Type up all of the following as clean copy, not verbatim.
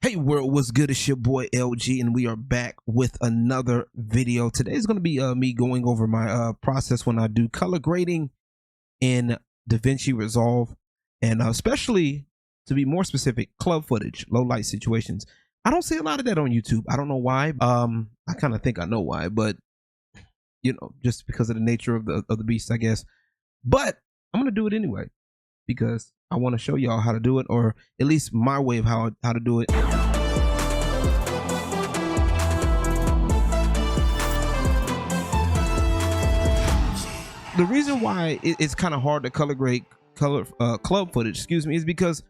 Hey world, what's good? It's your boy LG and we are back with another video. Today is going to be me going over my process when I do color grading in DaVinci Resolve, and especially, to be more specific, club footage, low light situations. I don't see a lot of that on YouTube. I don't know why. I kind of think I know why, but you know, just because of the nature of the beast, I guess. But I'm going to do it anyway because I want to show y'all how to do it, or at least my way of how to do it. The reason why it's kind of hard to color grade club footage, is because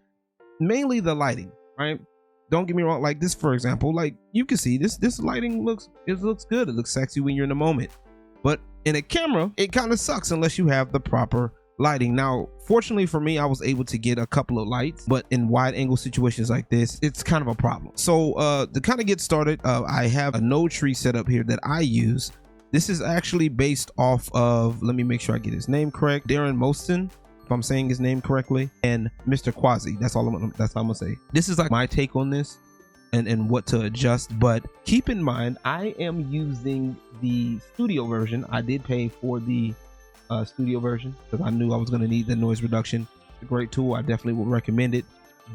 mainly the lighting, right? Don't get me wrong, like this, for example, like you can see this lighting looks good. It looks sexy when you're in the moment, but in a camera, it kind of sucks unless you have the proper lighting. Now, fortunately for me, I was able to get a couple of lights, but in wide angle situations like this, it's kind of a problem. So to kind of get started, I have a node tree set up here that I use. This is actually based off of, let me make sure I get his name correct, Darren Moston, if I'm saying his name correctly, and Mr. Quasi. That's all I'm gonna say. This is like my take on this and what to adjust, but keep in mind I am using the studio version. I did pay for the studio version because I knew I was going to need the noise reduction. It's a great tool. I definitely would recommend it,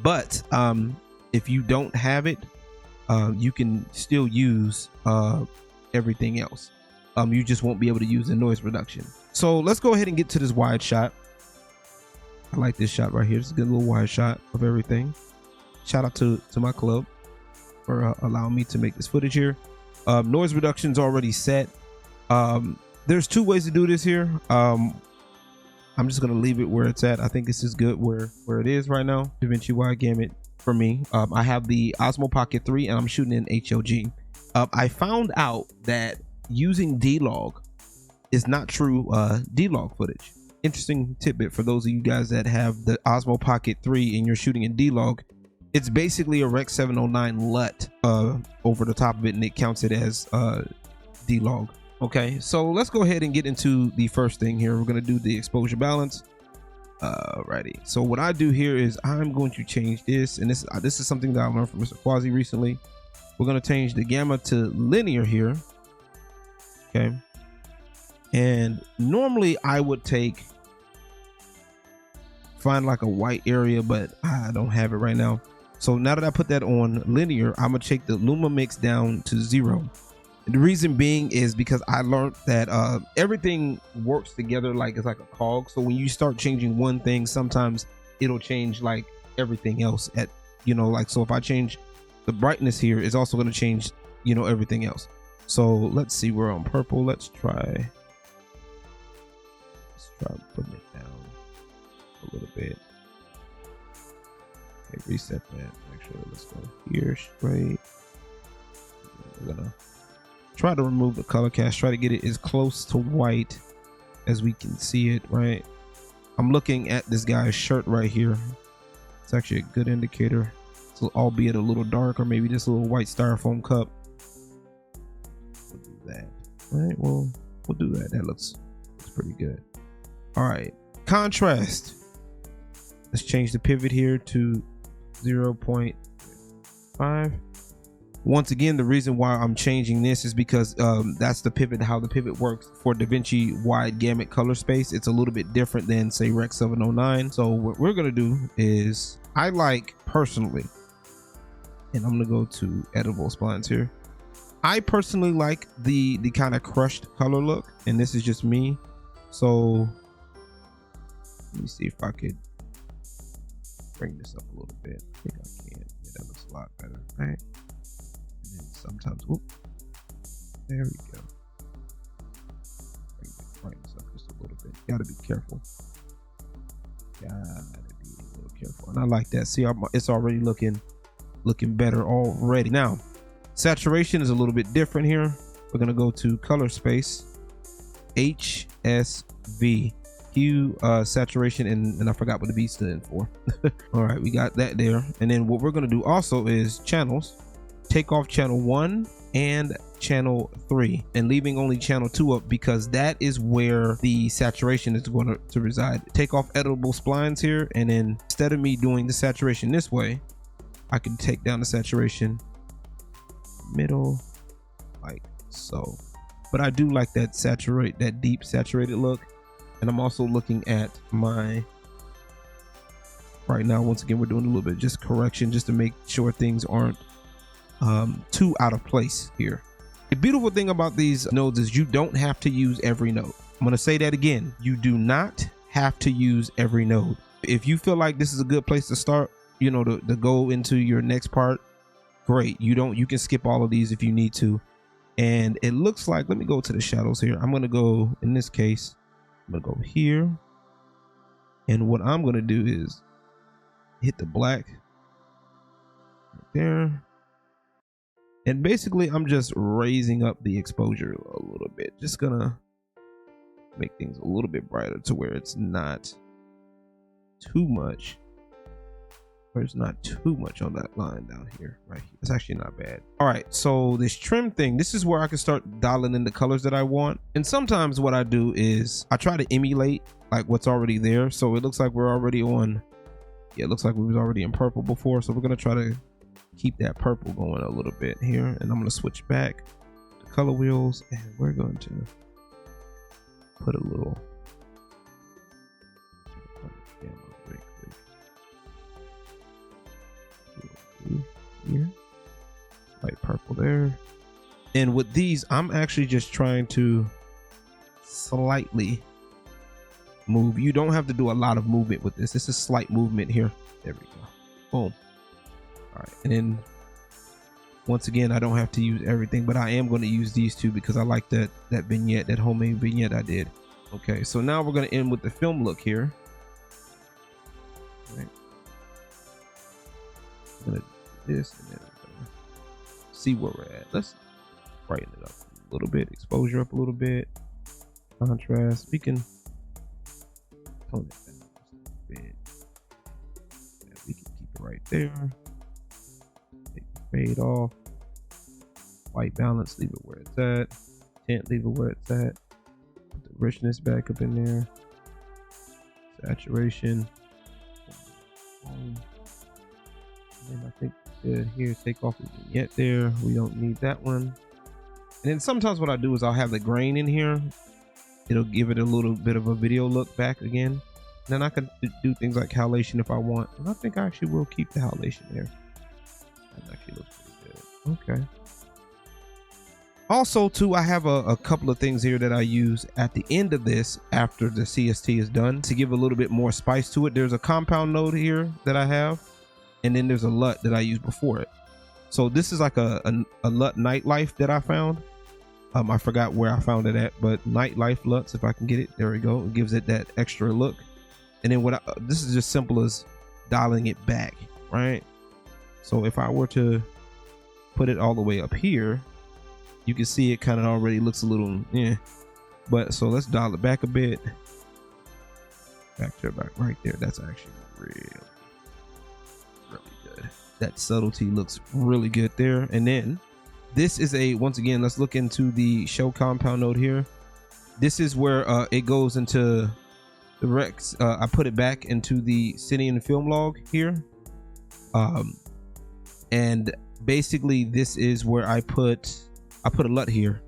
but if you don't have it, you can still use everything else. You just won't be able to use the noise reduction. So let's go ahead and get to this wide shot. I like this shot right here. It's a good little wide shot of everything. Shout out to my club for allowing me to make this footage here. Noise reduction's already set. There's two ways to do this here. I'm just gonna leave it where it's at. I think this is good where it is right now. DaVinci wide gamut for me. I have the Osmo Pocket 3 and I'm shooting in HLG. I found out that using D-Log is not true D-Log footage. Interesting tidbit for those of you guys that have the Osmo Pocket 3 and you're shooting in D-Log. It's basically a Rec 709 LUT over the top of it, and it counts it as D-Log. Okay, so let's go ahead and get into the first thing here. We're going to do the exposure balance. Righty. So what I do here is I'm going to change this, and this is something that I learned from Mr. Quasi recently. We're going to change the gamma to linear here. Okay, and normally I would find like a white area, but I don't have it right now. So now that I put that on linear, I'm gonna take the Luma mix down to 0. And the reason being is because I learned that everything works together like it's like a cog. So when you start changing one thing, sometimes it'll change like everything else at, you know, like, so if I change the brightness here, it's also going to change, you know, everything else. So let's see, we're on purple. Let's try putting it down a little bit. Okay, reset that. Actually, let's go here straight. We're gonna try to remove the color cast, try to get it as close to white as we can see it, right? I'm looking at this guy's shirt right here. It's actually a good indicator. So albeit a little dark, or maybe just a little white styrofoam cup. We'll do that. All right, well, we'll do that. That looks pretty good. All right, contrast. Let's change the pivot here to 0.5. Once again, the reason why I'm changing this is because that's the pivot, how the pivot works for DaVinci wide gamut color space. It's a little bit different than, say, Rec 709. So what we're gonna do is, I like personally, and I'm gonna go to editable splines here. I personally like the kind of crushed color look, and this is just me. So let me see if I could bring this up a little bit. I think I can. Yeah, that looks a lot better, right? Sometimes, whoop, there we go. Bring this up just a little bit. Gotta be careful. Gotta be a little careful. And I like that. See, it's already looking better already. Now, saturation is a little bit different here. We're gonna go to color space, HSV, hue, saturation, and I forgot what the B stood for. All right, we got that there. And then what we're gonna do also is channels. Take off channel 1 and channel 3 and leaving only channel 2 up, because that is where the saturation is going to reside. Take off editable splines here, and then instead of me doing the saturation this way, I can take down the saturation middle like so. But I do like that deep saturated look. And I'm also looking at my, right now, once again, we're doing a little bit just correction just to make sure things aren't too out of place here. The beautiful thing about these nodes is you don't have to use every node. I'm gonna say that again. You do not have to use every node. If you feel like this is a good place to start, you know, to go into your next part, great. You can skip all of these if you need to. And it looks like, let me go to the shadows here. I'm gonna go, in this case, I'm gonna go here. And what I'm gonna do is hit the black right there. And basically I'm just raising up the exposure a little bit. Just gonna make things a little bit brighter to where it's not too much. There's not too much on that line down here, right here. It's actually not bad. All right, so this trim thing, this is where I can start dialing in the colors that I want. And sometimes what I do is I try to emulate like what's already there. So it looks like we're already on, yeah, it looks like we was already in purple before. So we're gonna try to keep that purple going a little bit here. And I'm gonna switch back to color wheels, and we're going to put a little, here, light purple there. And with these, I'm actually just trying to slightly move. You don't have to do a lot of movement with this. This is slight movement here. There we go. Boom. All right, and then once again, I don't have to use everything, but I am going to use these two because I like that vignette, that homemade vignette I did. Okay, so now we're going to end with the film look here. All right. I'm gonna do this, and then I'm gonna see where we're at. Let's brighten it up a little bit, exposure up a little bit, contrast. We can tone it down just a bit. Yeah, we can keep it right there. Take the fade off. White balance, leave it where it's at. Tint, leave it where it's at. Put the richness back up in there. Saturation. And I think here, take off the vignette there. We don't need that one. And then sometimes what I do is I'll have the grain in here. It'll give it a little bit of a video look back again. And then I can do things like halation if I want. And I think I actually will keep the halation there. That actually looks pretty good. Okay. Also too, I have a couple of things here that I use at the end of this after the CST is done to give a little bit more spice to it. There's a compound node here that I have. And then there's a LUT that I used before it. So this is like a LUT nightlife that I found. I forgot where I found it at, but nightlife LUTs, if I can get it, there we go. It gives it that extra look. And then this is just simple as dialing it back, right? So if I were to put it all the way up here, you can see it kind of already looks a little, yeah. But so let's dial it back a bit. Back there, back right there. That's actually really good. That subtlety looks really good there. And then this is once again, let's look into the show compound node here. This is where it goes into the Rex. I put it back into the Cinean film log here. And basically this is where I put a LUT here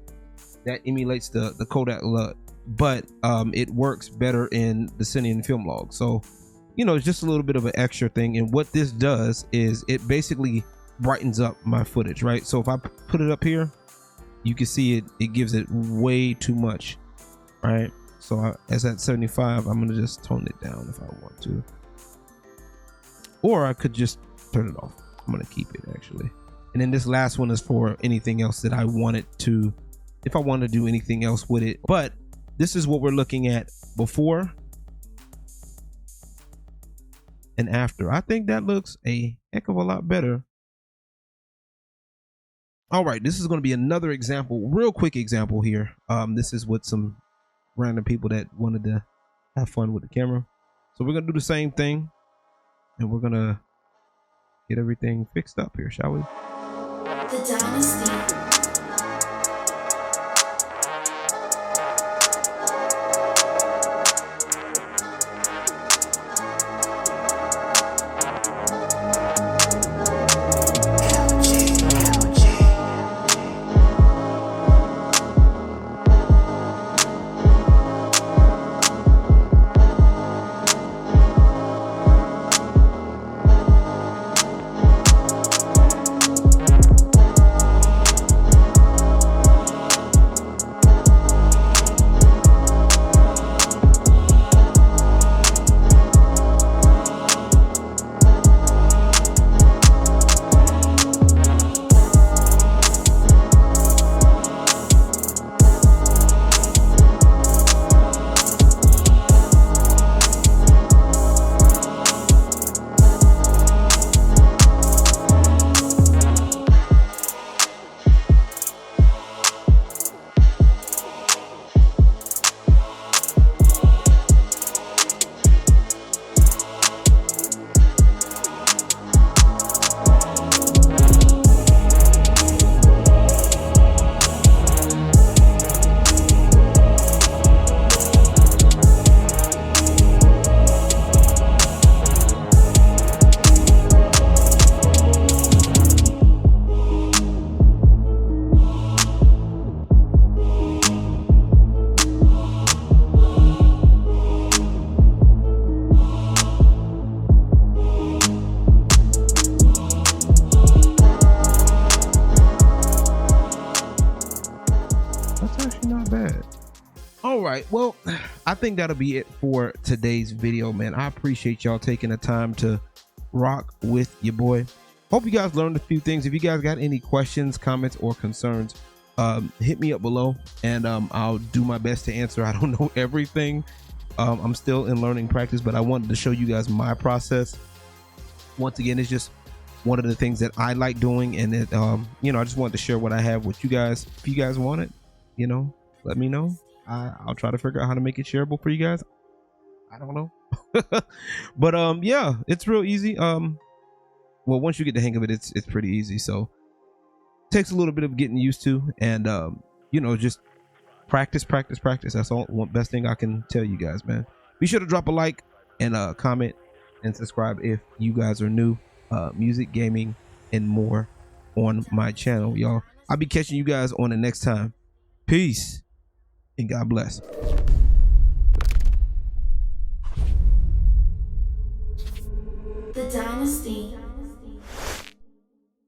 that emulates the Kodak LUT, but it works better in the Cinean film log. So, you know, it's just a little bit of an extra thing. And what this does is it basically brightens up my footage, right? So if I put it up here, you can see it gives it way too much, right? So as at 75, I'm gonna just tone it down if I want to, or I could just turn it off. I'm gonna keep it actually. And then this last one is for anything else that I wanted to, if I want to do anything else with it. But this is what we're looking at before and after. I think that looks a heck of a lot better. All right, this is going to be another example, real quick example here. This is with some random people that wanted to have fun with the camera. So we're going to do the same thing, and we're going to get everything fixed up here, shall we? The Dynasty. right, well, I think that'll be it for today's video, man. I appreciate y'all taking the time to rock with your boy. Hope you guys learned a few things. If you guys got any questions, comments, or concerns, hit me up below, and I'll do my best to answer. I don't know everything. I'm still in learning practice, but I wanted to show you guys my process. Once again, it's just one of the things that I like doing, and it, you know, I just wanted to share what I have with you guys. If you guys want it, you know, let me know. I'll try to figure out how to make it shareable for you guys. I don't know. But yeah, it's real easy. Well, once you get the hang of it, it's pretty easy. So it takes a little bit of getting used to, and you know, just practice. That's all, one best thing I can tell you guys, man. Be sure to drop a like and comment and subscribe if you guys are new. Music, gaming, and more on my channel, y'all. I'll be catching you guys on the next time. Peace and God bless. The Dynasty.